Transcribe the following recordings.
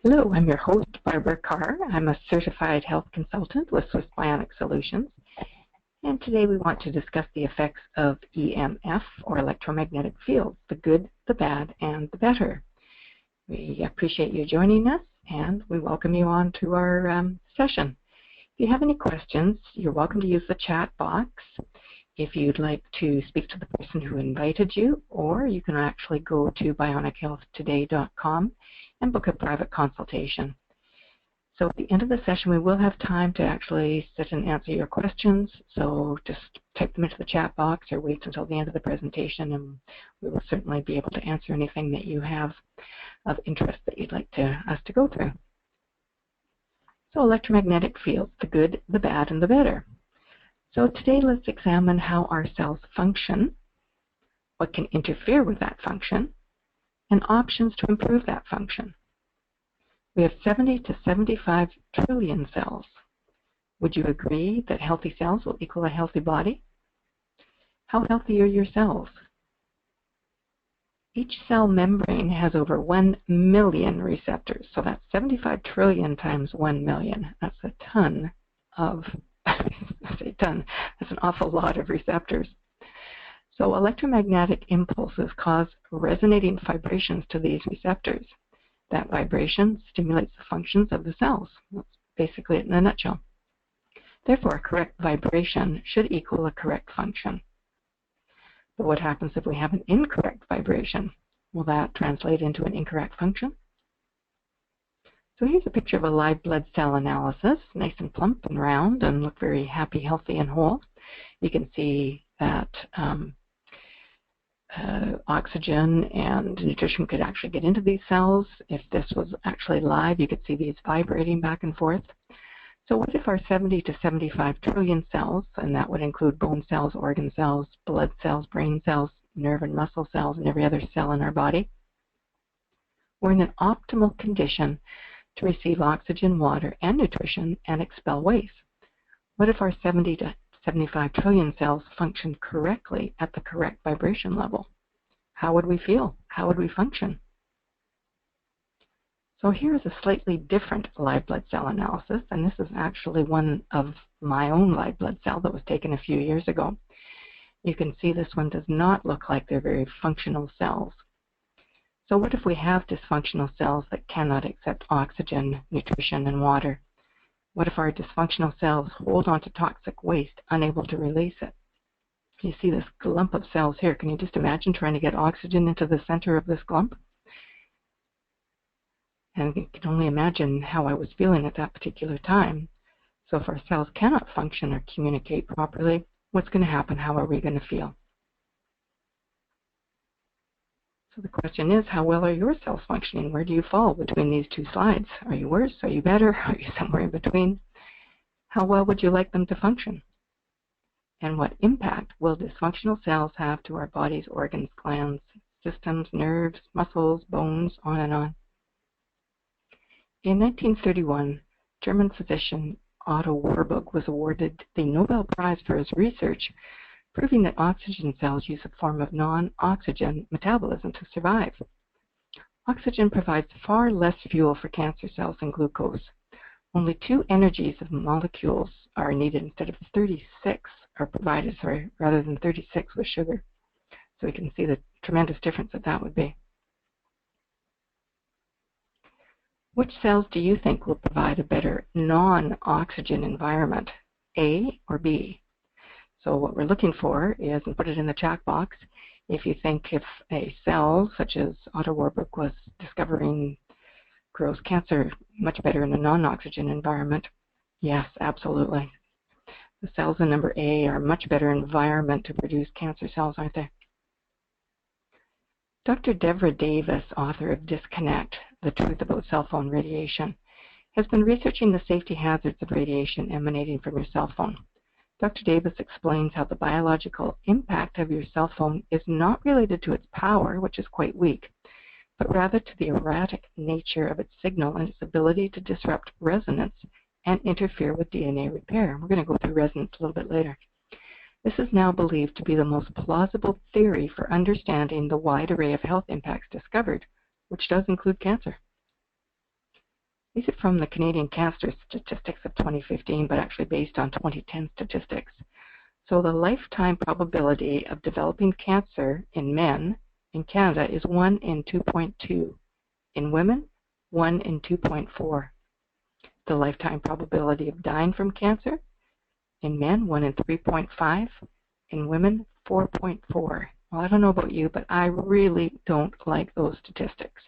Hello, I'm your host, Barbara Carr. I'm a certified health consultant with Swiss Bionic Solutions. And today we want to discuss the effects of EMF, or electromagnetic fields, the good, the bad, and the better. We appreciate you joining us, and we welcome you on to our session. If you have any questions, you're welcome to use the chat box. If you'd like to speak to the person who invited you, or you can actually go to bionichealthtoday.com and book a private consultation. So at the end of the session, we will have time to actually sit and answer your questions. So just type them into the chat box or wait until the end of the presentation, and we will certainly be able to answer anything that you have of interest that you'd like us to go through. So electromagnetic fields, the good, the bad, and the better. So today let's examine how our cells function, what can interfere with that function, and options to improve that function. We have 70 to 75 trillion cells. Would you agree that healthy cells will equal a healthy body? How healthy are your cells? Each cell membrane has over 1 million receptors, so that's 75 trillion times 1 million. That's a ton of I say ton, that's an awful lot of receptors. So electromagnetic impulses cause resonating vibrations to these receptors. That vibration stimulates the functions of the cells. That's basically it in a nutshell. Therefore, a correct vibration should equal a correct function. But what happens if we have an incorrect vibration? Will that translate into an incorrect function? So here's a picture of a live blood cell analysis, nice and plump and round and look very happy, healthy, and whole. You can see that oxygen and nutrition could actually get into these cells. If this was actually live, you could see these vibrating back and forth. So what if our 70 to 75 trillion cells, and that would include bone cells, organ cells, blood cells, brain cells, nerve and muscle cells, and every other cell in our body, were in an optimal condition to receive oxygen, water, and nutrition and expel waste? What if our 70 to 75 trillion cells functioned correctly at the correct vibration level? How would we feel? How would we function? So here's a slightly different live blood cell analysis, and this is actually one of my own live blood cell that was taken a few years ago. You can see this one does not look like they're very functional cells. So what if we have dysfunctional cells that cannot accept oxygen, nutrition, and water? What if our dysfunctional cells hold on to toxic waste, unable to release it? You see this clump of cells here. Can you just imagine trying to get oxygen into the center of this clump? And you can only imagine how I was feeling at that particular time. So if our cells cannot function or communicate properly, what's going to happen? How are we going to feel? So the question is, how well are your cells functioning? Where do you fall between these two slides? Are you worse? Are you better? Are you somewhere in between? How well would you like them to function? And what impact will dysfunctional cells have to our body's organs, glands, systems, nerves, muscles, bones, on and on? In 1931, German physician Otto Warburg was awarded the Nobel Prize for his research proving that oxygen cells use a form of non-oxygen metabolism to survive. Oxygen provides far less fuel for cancer cells than glucose. Only 2 energies of molecules are needed instead of 36 are provided, rather than 36 with sugar. So we can see the tremendous difference that would be. Which cells do you think will provide a better non-oxygen environment, A or B? So what we're looking for is, and put it in the chat box, if you think if a cell, such as Otto Warburg was discovering, grows cancer much better in a non-oxygen environment. Yes, absolutely. The cells in number A are a much better environment to produce cancer cells, aren't they? Dr. Deborah Davis, author of Disconnect, The Truth About Cell Phone Radiation, has been researching the safety hazards of radiation emanating from your cell phone. Dr. Davis explains how the biological impact of your cell phone is not related to its power, which is quite weak, but rather to the erratic nature of its signal and its ability to disrupt resonance and interfere with DNA repair. We're going to go through resonance a little bit later. This is now believed to be the most plausible theory for understanding the wide array of health impacts discovered, which does include cancer. These are from the Canadian Cancer Statistics of 2015, but actually based on 2010 statistics. So the lifetime probability of developing cancer in men in Canada is 1 in 2.2. In women, 1 in 2.4. The lifetime probability of dying from cancer in men, 1 in 3.5. In women, 4.4. Well, I don't know about you, but I really don't like those statistics.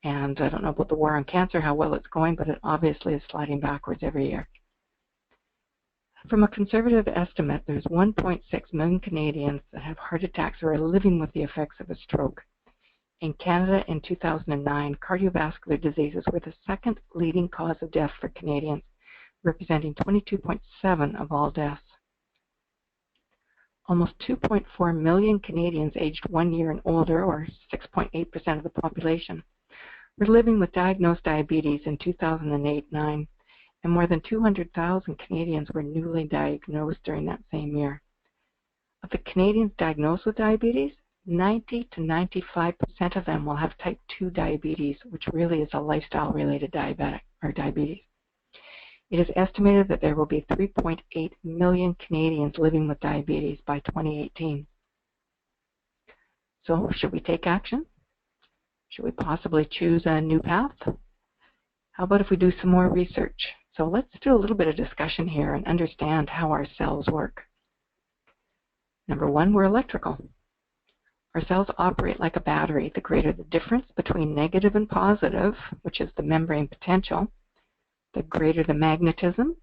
And I don't know about the war on cancer, how well it's going, but it obviously is sliding backwards every year. From a conservative estimate, there's 1.6 million Canadians that have heart attacks or are living with the effects of a stroke. In Canada in 2009, cardiovascular diseases were the second leading cause of death for Canadians, representing 22.7% of all deaths. Almost 2.4 million Canadians aged 1 year and older, or 6.8% of the population, were living with diagnosed diabetes in 2008-09, and more than 200,000 Canadians were newly diagnosed during that same year. Of the Canadians diagnosed with diabetes, 90 to 95% of them will have type 2 diabetes, which really is a lifestyle-related diabetes. It is estimated that there will be 3.8 million Canadians living with diabetes by 2018. So, should we take action? Should we possibly choose a new path? How about if we do some more research? So let's do a little bit of discussion here and understand how our cells work. Number one, we're electrical. Our cells operate like a battery. The greater the difference between negative and positive, which is the membrane potential, the greater the magnetism,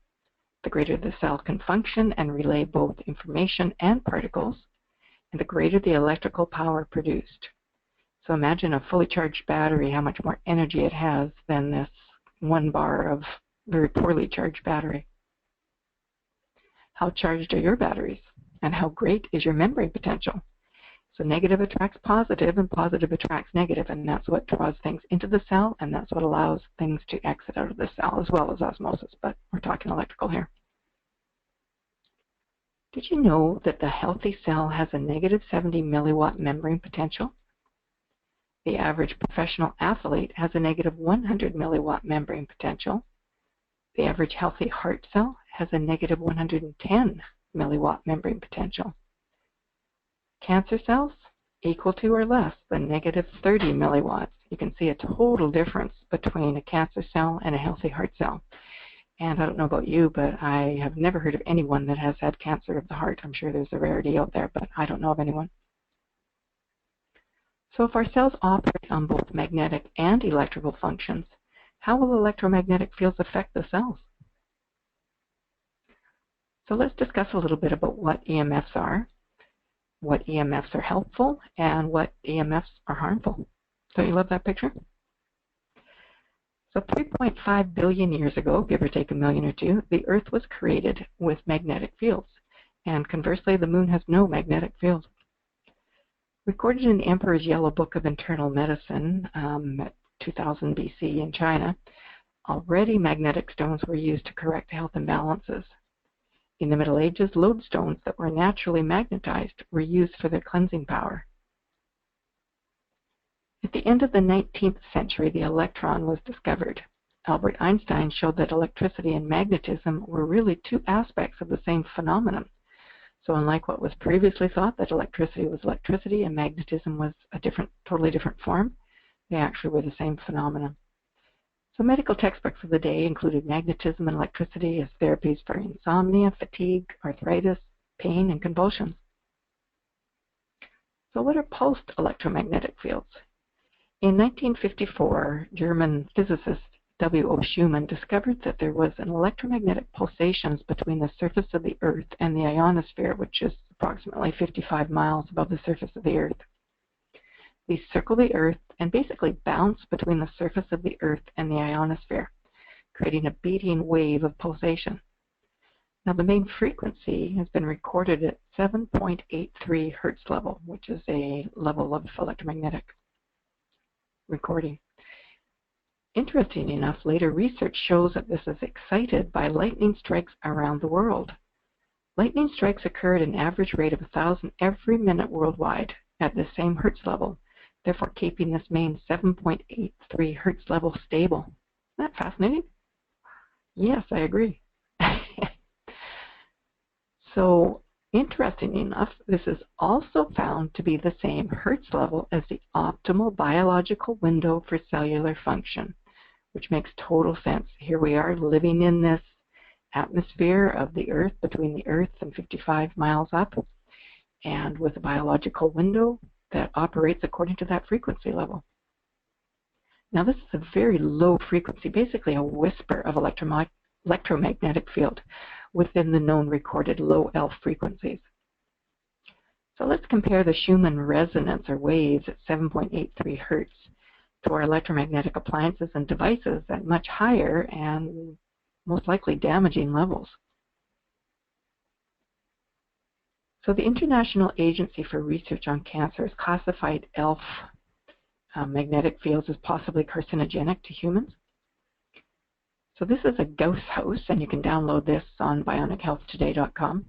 the greater the cell can function and relay both information and particles, and the greater the electrical power produced. So imagine a fully charged battery, how much more energy it has than this 1 bar of very poorly charged battery. How charged are your batteries? And how great is your membrane potential? So negative attracts positive and positive attracts negative, and that's what draws things into the cell, and that's what allows things to exit out of the cell, as well as osmosis, but we're talking electrical here. Did you know that the healthy cell has a negative 70 milliwatt membrane potential? The average professional athlete has a negative 100 milliwatt membrane potential. The average healthy heart cell has a negative 110 milliwatt membrane potential. Cancer cells, equal to or less than negative 30 milliwatts. You can see a total difference between a cancer cell and a healthy heart cell. And I don't know about you, but I have never heard of anyone that has had cancer of the heart. I'm sure there's a rarity out there, but I don't know of anyone. So if our cells operate on both magnetic and electrical functions, how will electromagnetic fields affect the cells? So let's discuss a little bit about what EMFs are, what EMFs are helpful, and what EMFs are harmful. Don't you love that picture? So 3.5 billion years ago, give or take a million or two, the Earth was created with magnetic fields. And conversely, the Moon has no magnetic field. Recorded in the Emperor's Yellow Book of Internal Medicine at 2000 BC in China, already magnetic stones were used to correct health imbalances. In the Middle Ages, lodestones that were naturally magnetized were used for their cleansing power. At the end of the 19th century, the electron was discovered. Albert Einstein showed that electricity and magnetism were really two aspects of the same phenomenon. So unlike what was previously thought, that electricity was electricity and magnetism was a totally different form, they actually were the same phenomenon. So medical textbooks of the day included magnetism and electricity as therapies for insomnia, fatigue, arthritis, pain, and convulsions. So what are pulsed electromagnetic fields? In 1954, German physicist W.O. Schumann discovered that there was an electromagnetic pulsations between the surface of the Earth and the ionosphere, which is approximately 55 miles above the surface of the Earth. These circle the Earth and basically bounce between the surface of the Earth and the ionosphere, creating a beating wave of pulsation. Now, the main frequency has been recorded at 7.83 Hertz level, which is a level of electromagnetic recording. Interesting enough, later research shows that this is excited by lightning strikes around the world. Lightning strikes occur at an average rate of 1,000 every minute worldwide at the same Hertz level, therefore keeping this main 7.83 Hertz level stable. Isn't that fascinating? Yes, I agree. So, interestingly enough, this is also found to be the same Hertz level as the optimal biological window for cellular function, which makes total sense. Here we are living in this atmosphere of the Earth, between the Earth and 55 miles up, and with a biological window that operates according to that frequency level. Now, this is a very low frequency, basically a whisper of electromagnetic field within the known recorded low ELF frequencies. So let's compare the Schumann resonance or waves at 7.83 Hertz to our electromagnetic appliances and devices at much higher and most likely damaging levels. So the International Agency for Research on Cancer has classified ELF magnetic fields as possibly carcinogenic to humans. So this is a Gauss house, and you can download this on bionichealthtoday.com.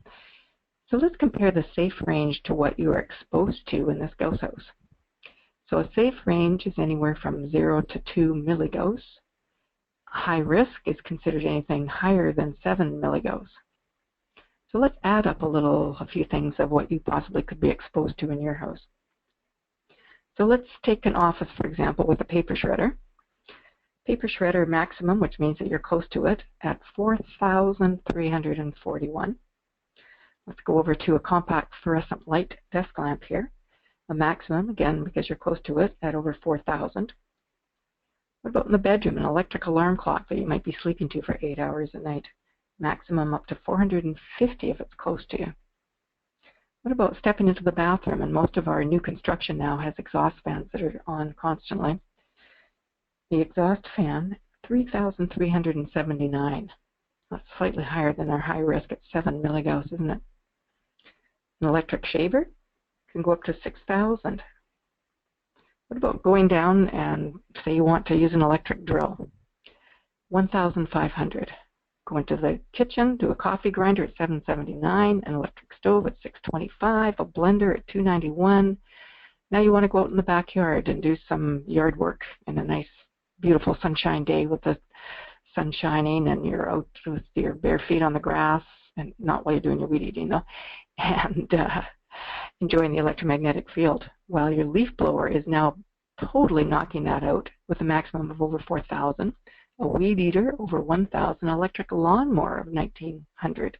So let's compare the safe range to what you are exposed to in this Gauss house. So a safe range is anywhere from 0 to 2 milligauss. High risk is considered anything higher than 7 milligauss. So let's add up a few things of what you possibly could be exposed to in your house. So let's take an office, for example, with a paper shredder. Paper shredder maximum, which means that you're close to it, at 4,341. Let's go over to a compact fluorescent light desk lamp here. A maximum, again, because you're close to it, at over 4,000. What about in the bedroom? An electric alarm clock that you might be sleeping to for 8 hours a night. Maximum up to 450 if it's close to you. What about stepping into the bathroom? And most of our new construction now has exhaust fans that are on constantly. The exhaust fan, 3,379. That's slightly higher than our high risk at 7 milligauss, isn't it? An electric shaver can go up to 6,000. What about going down and say you want to use an electric drill? 1,500. Go into the kitchen, do a coffee grinder at 779, an electric stove at 625, a blender at 291. Now you want to go out in the backyard and do some yard work in a nice, beautiful sunshine day with the sun shining, and you're out with your bare feet on the grass, and not while you're doing your weed eating though, and enjoying the electromagnetic field, while your leaf blower is now totally knocking that out with a maximum of over 4,000. A weed eater over 1,000, electric lawnmower of 1,900.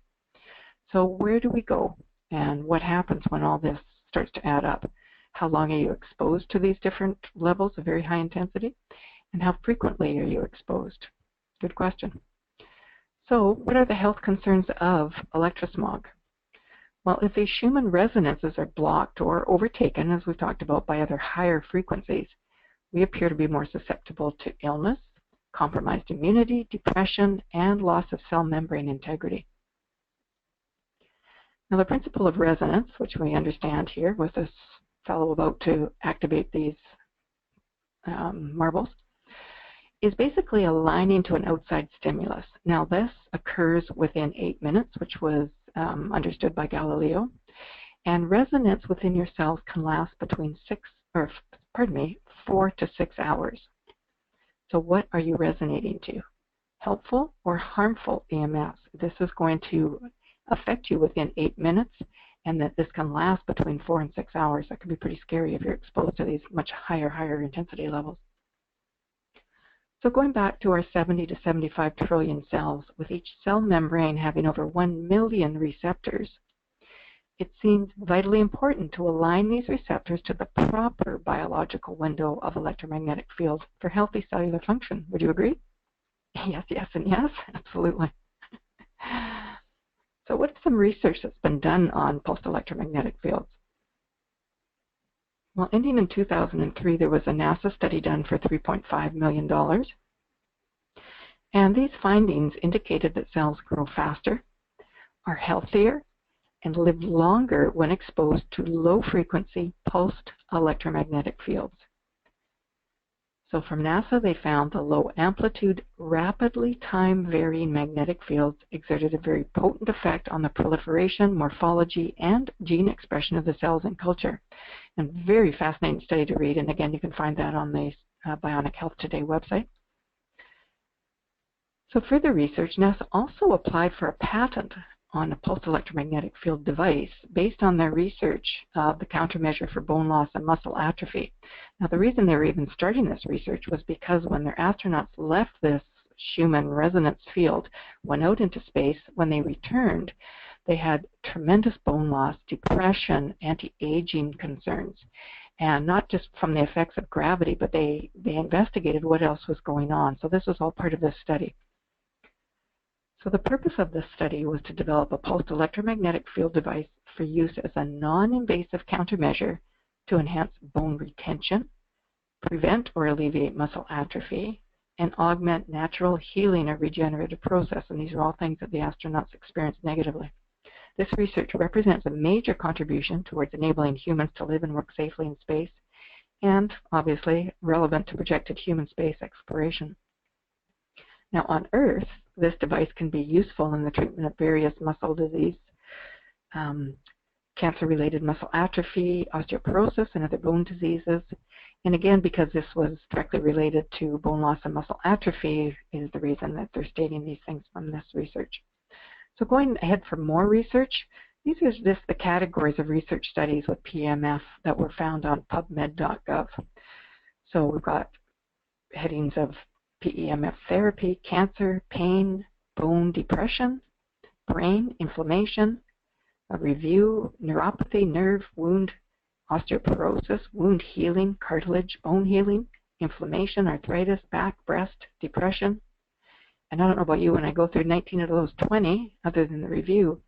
So where do we go, and what happens when all this starts to add up? How long are you exposed to these different levels of very high intensity, and how frequently are you exposed? Good question. So what are the health concerns of electrosmog? Well, if these Schumann resonances are blocked or overtaken, as we've talked about, by other higher frequencies, we appear to be more susceptible to illness, compromised immunity, depression, and loss of cell membrane integrity. Now, the principle of resonance, which we understand here with this fellow about to activate these marbles, is basically aligning to an outside stimulus. Now, this occurs within 8 minutes, which was understood by Galileo, and resonance within your cells can last between 4 to 6 hours. So what are you resonating to? Helpful or harmful EMFs? This is going to affect you within 8 minutes, and that this can last between 4 and 6 hours. That can be pretty scary if you're exposed to these much higher intensity levels. So going back to our 70 to 75 trillion cells, with each cell membrane having over 1 million receptors, it seems vitally important to align these receptors to the proper biological window of electromagnetic field for healthy cellular function. Would you agree? Yes, yes, and yes, absolutely. So what's some research that's been done on pulsed electromagnetic fields? Well, ending in 2003, there was a NASA study done for $3.5 million. And these findings indicated that cells grow faster, are healthier, and live longer when exposed to low-frequency pulsed electromagnetic fields. So from NASA, they found the low-amplitude, rapidly time-varying magnetic fields exerted a very potent effect on the proliferation, morphology, and gene expression of the cells in culture. And very fascinating study to read, and again, you can find that on the Bionic Health Today website. So further research, NASA also applied for a patent on a pulsed electromagnetic field device based on their research of the countermeasure for bone loss and muscle atrophy. Now, the reason they were even starting this research was because when their astronauts left this Schumann resonance field, went out into space, when they returned, they had tremendous bone loss, depression, anti-aging concerns, and not just from the effects of gravity, but they investigated what else was going on. So this was all part of this study. So the purpose of this study was to develop a pulsed electromagnetic field device for use as a non-invasive countermeasure to enhance bone retention, prevent or alleviate muscle atrophy, and augment natural healing or regenerative process. And these are all things that the astronauts experienced negatively. This research represents a major contribution towards enabling humans to live and work safely in space, and obviously relevant to projected human space exploration. Now, on Earth, this device can be useful in the treatment of various muscle disease, cancer-related muscle atrophy, osteoporosis, and other bone diseases. And again, because this was directly related to bone loss and muscle atrophy is the reason that they're stating these things from this research. So going ahead for more research, these are just the categories of research studies with PEMF that were found on PubMed.gov. So we've got headings of PEMF therapy, cancer, pain, bone depression, brain, inflammation, a review, neuropathy, nerve, wound, osteoporosis, wound healing, cartilage, bone healing, inflammation, arthritis, back, breast, depression. And I don't know about you, when I go through 19 of those 20, other than the review,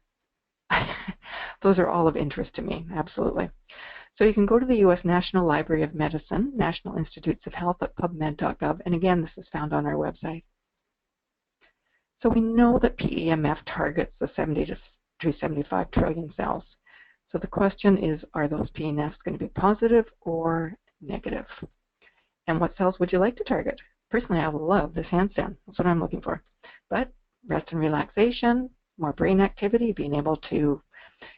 those are all of interest to me, absolutely. So you can go to the U.S. National Library of Medicine, National Institutes of Health at PubMed.gov, and again, this is found on our website. So we know that PEMF targets the 70 to 75 trillion cells. So the question is, are those PEMFs going to be positive or negative? And what cells would you like to target? Personally, I love this handstand. That's what I'm looking for. But rest and relaxation, more brain activity, being able to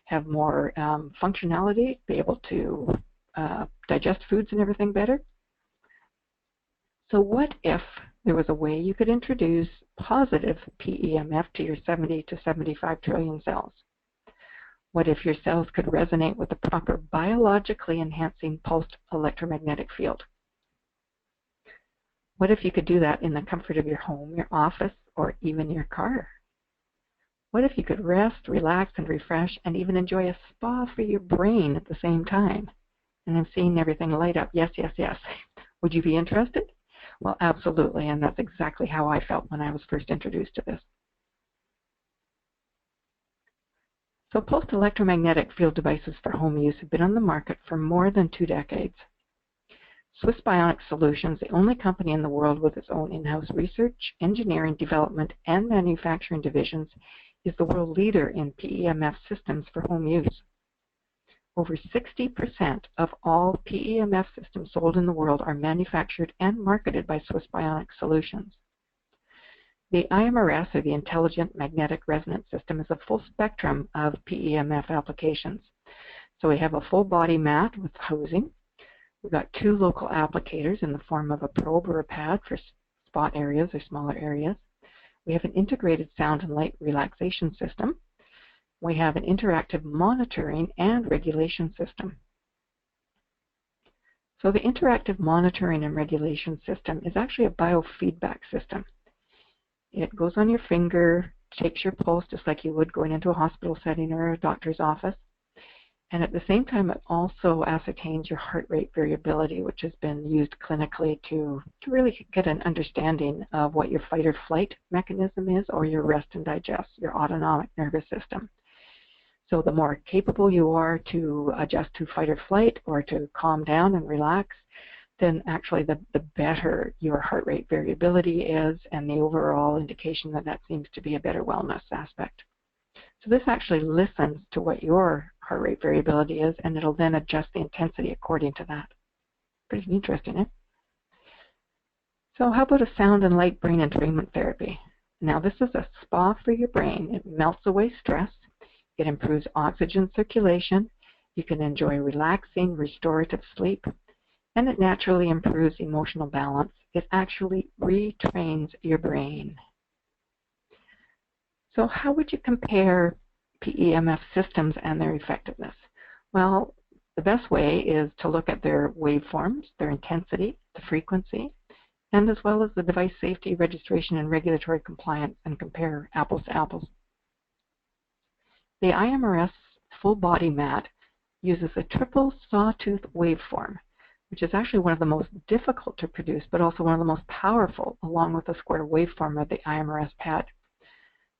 have more functionality, be able to digest foods and everything better. So what if there was a way you could introduce positive PEMF to your 70 to 75 trillion cells? What if your cells could resonate with the proper biologically enhancing pulsed electromagnetic field? What if you could do that in the comfort of your home, your office, or even your car? What if you could rest, relax, and refresh, and even enjoy a spa for your brain at the same time? And I'm seeing everything light up. Yes, yes, yes. Would you be interested? Well, absolutely, and that's exactly how I felt when I was first introduced to this. So pulsed electromagnetic field devices for home use have been on the market for more than 2 decades. Swiss Bionic Solutions, the only company in the world with its own in-house research, engineering, development, and manufacturing divisions, is the world leader in PEMF systems for home use. Over 60% of all PEMF systems sold in the world are manufactured and marketed by Swiss Bionic Solutions. The IMRS, or the Intelligent Magnetic Resonance System, is a full spectrum of PEMF applications. So we have a full body mat with housing. We've got 2 local applicators in the form of a probe or a pad for spot areas or smaller areas. We have an integrated sound and light relaxation system. We have an interactive monitoring and regulation system. So the interactive monitoring and regulation system is actually a biofeedback system. It goes on your finger, takes your pulse just like you would going into a hospital setting or a doctor's office. And at the same time, it also ascertains your heart rate variability, which has been used clinically to really get an understanding of what your fight or flight mechanism is, or your rest and digest, your autonomic nervous system. So the more capable you are to adjust to fight or flight or to calm down and relax, then actually the better your heart rate variability is, and the overall indication that that seems to be a better wellness aspect. So this actually listens to what your heart rate variability is, and it'll then adjust the intensity according to that. Pretty interesting, eh? So how about a sound and light brain entrainment therapy? Now this is a spa for your brain. It melts away stress. It improves oxygen circulation. You can enjoy relaxing, restorative sleep. And it naturally improves emotional balance. It actually retrains your brain. So how would you compare PEMF systems and their effectiveness? Well, the best way is to look at their waveforms, their intensity, the frequency, and as well as the device safety, registration, and regulatory compliance, and compare apples to apples. The IMRS full body mat uses a triple sawtooth waveform, which is actually one of the most difficult to produce, but also one of the most powerful, along with the square waveform of the IMRS pad.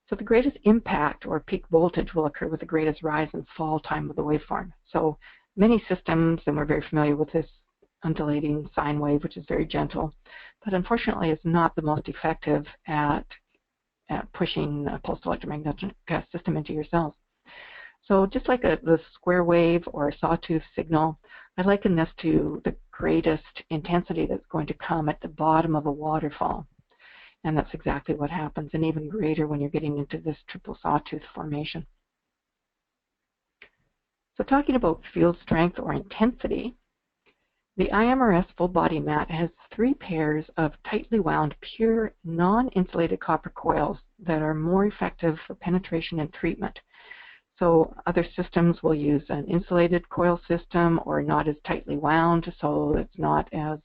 So the greatest impact or peak voltage will occur with the greatest rise and fall time of the waveform. So many systems, and we're very familiar with this undulating sine wave, which is very gentle, but unfortunately is not the most effective at pushing a pulsed electromagnetic system into your cells. So just like the square wave or a sawtooth signal, I liken this to the greatest intensity that's going to come at the bottom of a waterfall. And that's exactly what happens, and even greater when you're getting into this triple sawtooth formation. So talking about field strength or intensity, the IMRS full body mat has 3 pairs of tightly wound, pure, non-insulated copper coils that are more effective for penetration and treatment. So other systems will use an insulated coil system or not as tightly wound, so it's not as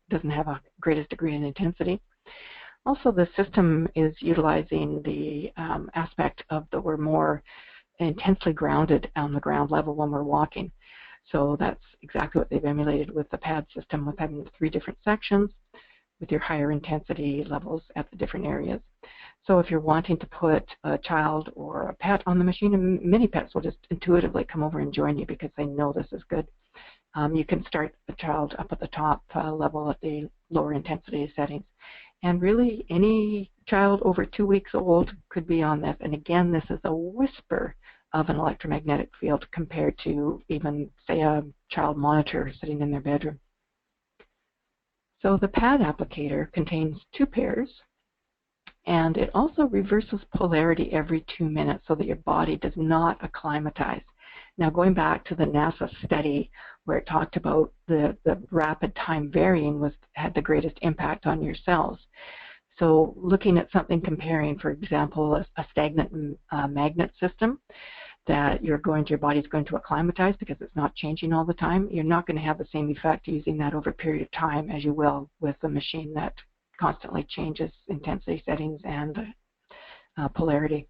doesn't have a greatest degree of intensity. Also, the system is utilizing the aspect of that we're more intensely grounded on the ground level when we're walking. So that's exactly what they've emulated with the pad system, with having 3 different sections with your higher intensity levels at the different areas. So if you're wanting to put a child or a pet on the machine, and many pets will just intuitively come over and join you because they know this is good. You can start the child up at the top level at the lower intensity settings. And really, any child over 2 weeks old could be on this. And again, this is a whisper of an electromagnetic field compared to even, say, a child monitor sitting in their bedroom. So the pad applicator contains 2 pairs, and it also reverses polarity every 2 minutes so that your body does not acclimatize. Now, going back to the NASA study where it talked about the rapid time varying had the greatest impact on your cells. So looking at something comparing, for example, a stagnant magnet system that your body's going to acclimatize because it's not changing all the time, you're not going to have the same effect using that over a period of time as you will with a machine that constantly changes intensity settings and polarity.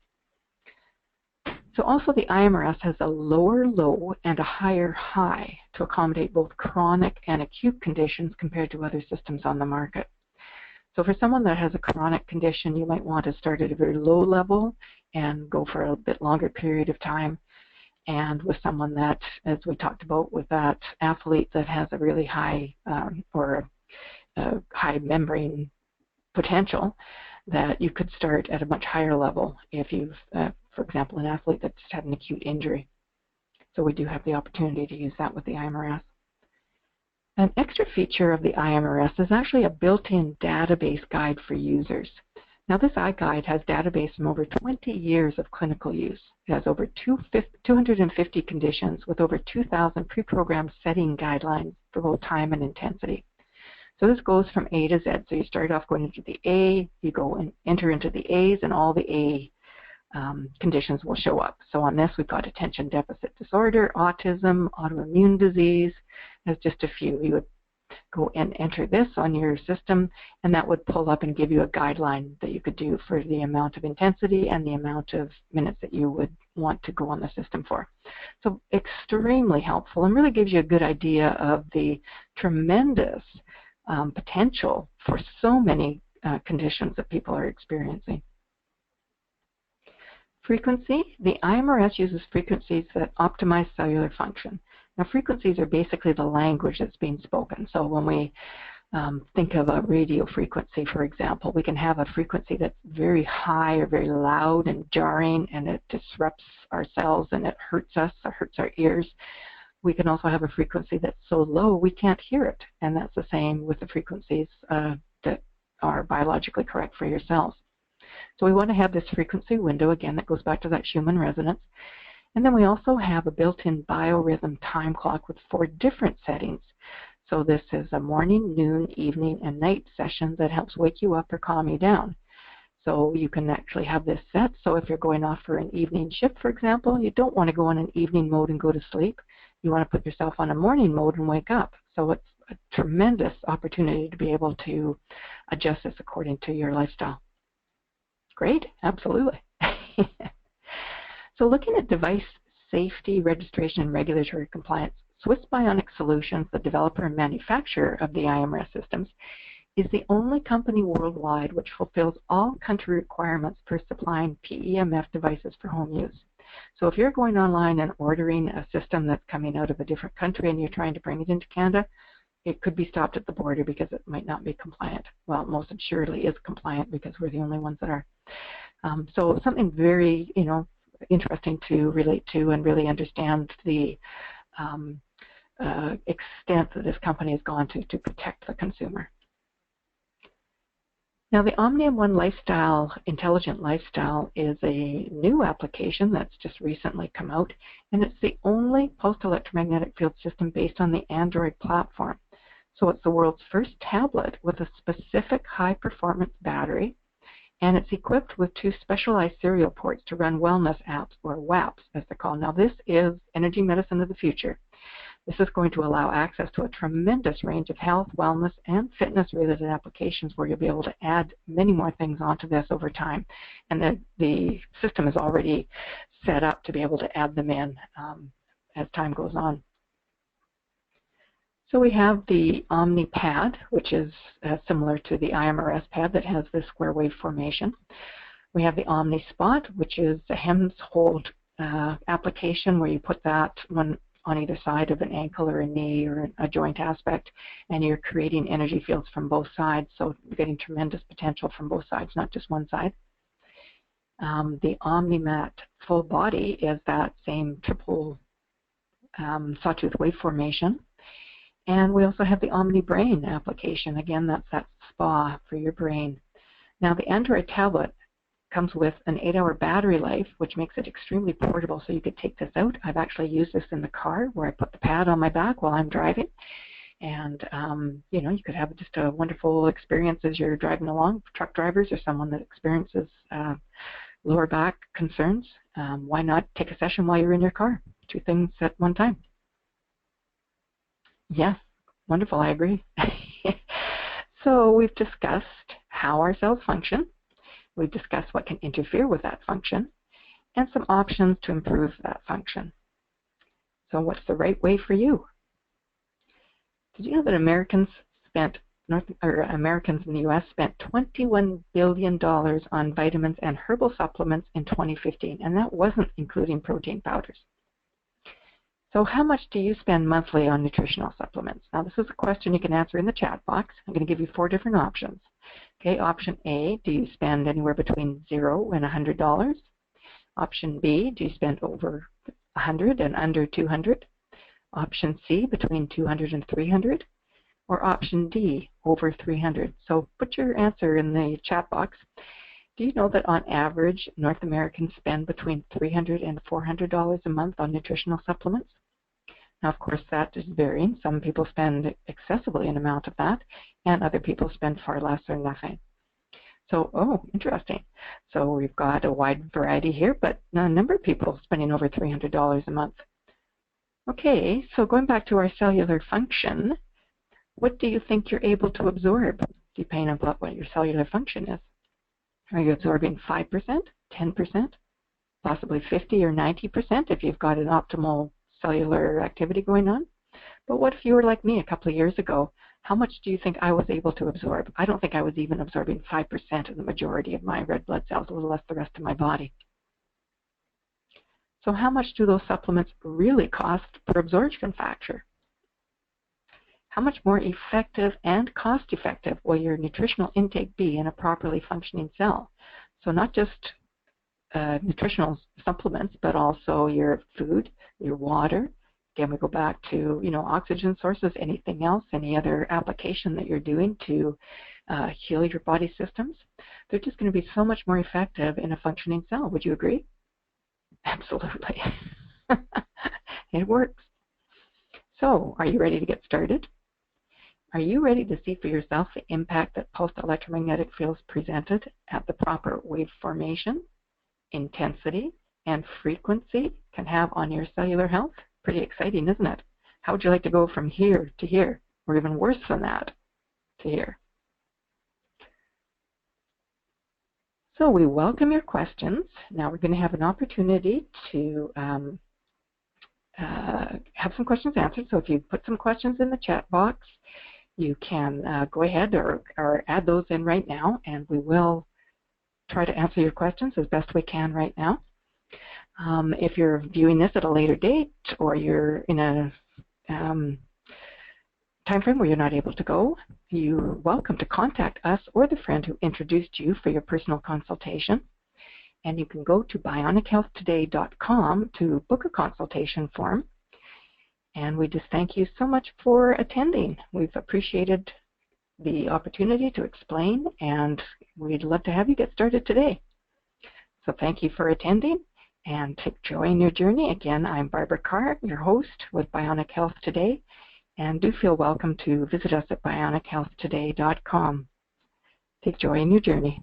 So also the IMRS has a lower low and a higher high to accommodate both chronic and acute conditions compared to other systems on the market. So for someone that has a chronic condition, you might want to start at a very low level and go for a bit longer period of time. And with someone that, as we talked about with that athlete that has a really high high membrane potential, that you could start at a much higher level if you've, for example, an athlete that's had an acute injury. So we do have the opportunity to use that with the IMRS. An extra feature of the IMRS is actually a built-in database guide for users. Now this iGuide has database from over 20 years of clinical use. It has over 250 conditions with over 2,000 pre-programmed setting guidelines for both time and intensity. So this goes from A to Z. So you start off going into the A, you go and enter into the A's, and all the A conditions will show up. So on this, we've got attention deficit disorder, autism, autoimmune disease, as just a few. You would go and enter this on your system, and that would pull up and give you a guideline that you could do for the amount of intensity and the amount of minutes that you would want to go on the system for. So extremely helpful and really gives you a good idea of the tremendous potential for so many conditions that people are experiencing. Frequency. The IMRS uses frequencies that optimize cellular function. Now, frequencies are basically the language that's being spoken. So when we think of a radio frequency, for example, we can have a frequency that's very high or very loud and jarring, and it disrupts our cells and it hurts us or hurts our ears. We can also have a frequency that's so low we can't hear it, and that's the same with the frequencies that are biologically correct for your cells. So we want to have this frequency window, again, that goes back to that Schumann resonance. And then we also have a built-in biorhythm time clock with 4 different settings. So this is a morning, noon, evening, and night session that helps wake you up or calm you down. So you can actually have this set. So if you're going off for an evening shift, for example, you don't want to go on an evening mode and go to sleep. You want to put yourself on a morning mode and wake up. So it's a tremendous opportunity to be able to adjust this according to your lifestyle. Great, absolutely. So looking at device safety, registration, and regulatory compliance, Swiss Bionic Solutions, the developer and manufacturer of the IMRS systems, is the only company worldwide which fulfills all country requirements for supplying PEMF devices for home use. So if you're going online and ordering a system that's coming out of a different country and you're trying to bring it into Canada, it could be stopped at the border because it might not be compliant. Well, most assuredly is compliant because we're the only ones that are. So something very, interesting to relate to and really understand the extent that this company has gone to protect the consumer. Now, the Omnium One Lifestyle, Intelligent Lifestyle, is a new application that's just recently come out, and it's the only post-electromagnetic field system based on the Android platform. So it's the world's first tablet with a specific high-performance battery, and it's equipped with 2 specialized serial ports to run wellness apps, or WAPs, as they're called. Now, this is energy medicine of the future. This is going to allow access to a tremendous range of health, wellness, and fitness-related applications where you'll be able to add many more things onto this over time. And the system is already set up to be able to add them in as time goes on. So we have the Omni Pad, which is similar to the IMRS pad that has this square wave formation. We have the Omni Spot, which is a HEMS hold application where you put that one on either side of an ankle or a knee or a joint aspect, and you're creating energy fields from both sides, so you're getting tremendous potential from both sides, not just one side. The OmniMat full body is that same triple sawtooth wave formation. And we also have the Omni Brain application. Again, that's that spa for your brain. Now, the Android tablet comes with an 8-hour battery life, which makes it extremely portable, so you could take this out. I've actually used this in the car where I put the pad on my back while I'm driving. And, you could have just a wonderful experience as you're driving along. For truck drivers or someone that experiences lower back concerns, why not take a session while you're in your car? 2 things at one time. Yes, wonderful, I agree. So we've discussed how our cells function. We've discussed what can interfere with that function and some options to improve that function. So what's the right way for you? Did you know that Americans in the U.S. spent $21 billion on vitamins and herbal supplements in 2015, and that wasn't including protein powders. So how much do you spend monthly on nutritional supplements? Now, this is a question you can answer in the chat box. I'm going to give you 4 different options. Okay, option A, do you spend anywhere between $0 and $100? Option B, do you spend over $100 and under $200? Option C, between $200 and $300? Or option D, over $300? So put your answer in the chat box. Do you know that on average, North Americans spend between $300 and $400 a month on nutritional supplements? Now, of course, that is varying. Some people spend excessively an amount of that, and other people spend far less or nothing. So, interesting. So we've got a wide variety here, but a number of people spending over $300 a month. Okay, so going back to our cellular function, what do you think you're able to absorb, depending on what your cellular function is? Are you absorbing 5%, 10%, possibly 50 or 90% if you've got an optimal cellular activity going on? But what if you were like me a couple of years ago? How much do you think I was able to absorb? I don't think I was even absorbing 5% of the majority of my red blood cells, a little less the rest of my body. So how much do those supplements really cost per absorption factor? How much more effective and cost-effective will your nutritional intake be in a properly functioning cell? So not just nutritional supplements, but also your food, your water. Again, we go back to, oxygen sources, anything else, any other application that you're doing to heal your body systems. They're just going to be so much more effective in a functioning cell. Would you agree? Absolutely. It works. So, are you ready to get started? Are you ready to see for yourself the impact that pulsed electromagnetic fields presented at the proper wave formation, intensity, and frequency can have on your cellular health? Pretty exciting, isn't it? How would you like to go from here to here, or even worse than that, to here? So we welcome your questions. Now we're going to have an opportunity to have some questions answered. So if you put some questions in the chat box, you can go ahead or add those in right now, and we will try to answer your questions as best we can right now. If you're viewing this at a later date, or you're in a time frame where you're not able to go, you're welcome to contact us or the friend who introduced you for your personal consultation. And you can go to bionichealthtoday.com to book a consultation form. And we just thank you so much for attending. We've appreciated the opportunity to explain, and we'd love to have you get started today. So thank you for attending, and take joy in your journey. Again, I'm Barbara Carr, your host with Bionic Health Today, and do feel welcome to visit us at bionichealthtoday.com. Take joy in your journey.